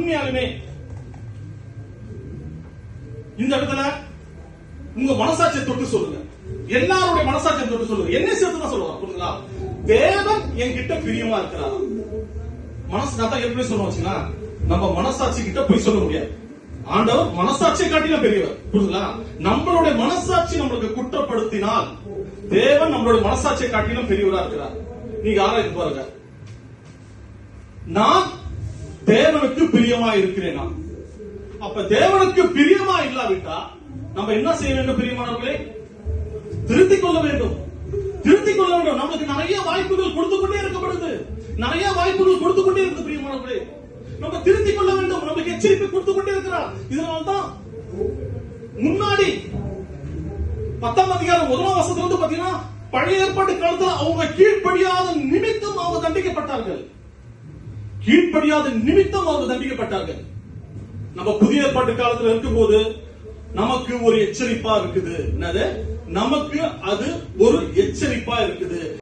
உண்மையாலுமே இந்த இடத்துல உங்க மனசாட்சியை தொட்டு சொல்லுங்க. எல்லாருடைய மனசாட்சியை தொட்டு சொல்லுங்க. என்ன சேர்த்து தான் சொல்லுவாங்க புரியுங்களா? தேவன் என்கிட்ட பிரியமா இருக்கிறார். மனசு நான் தான் எப்படி சொல்லுவாச்சுன்னா, நம்ம மனசாட்சி கிட்ட போய் சொல்ல முடியாது. ஆண்டவர் மனசாட்சியை காட்டிலும் பெரியவர். புரியுங்களா? நம்மளுடைய மனசாட்சி நம்மளுக்கு குற்றப்படுத்தினால் தேவன் நம்மளுடைய மனசாட்சியை காட்டிலும் பெரியவரா இருக்கிறார். நீங்க ஆராய்ந்து பாருங்க. நான் தேவனுக்கு பிரியமா இருக்கிறேனா? அப்ப தேவனுக்கு பிரியமா இல்லாவிட்டா நம்ம என்ன செய்ய வேண்டும்? பிரியமானவர்களே, திருத்திக் கொள்ள வேண்டும். திருத்திக் கொள்ள வேண்டும். நமக்கு நிறைய வாய்ப்புகள் கொடுத்து கொண்டே இருக்கப்படுது. நிறைய வாய்ப்புகள் கொடுத்து கொண்டே இருக்கு. பிரியமானவர்களே, நம்ம திருத்திக் கொள்ள வேண்டும். நமக்கு எச்சரிக்கை கொடுத்து கொண்டே இருக்கிறார். இதனால்தான் முன்னாடி 10ஆம் அதிகாரம் 1ஆம் வசனத்திலிருந்து பாத்தீங்கன்னா, பழைய ஏற்பாட்டு காலத்துல அவங்க கீழ்ப்படியாத நிமித்தம் அவங்க தண்டிக்கப்பட்டார்கள். கீழ்ப்படியாத நிமித்தம் அவங்க தண்டிக்கப்பட்டார்கள். நம்ம புதிய ஏற்பாட்டு காலத்துல இருக்கும்போது நமக்கு ஒரு எச்சரிப்பா இருக்குது. என்னது? நமக்கு அது ஒரு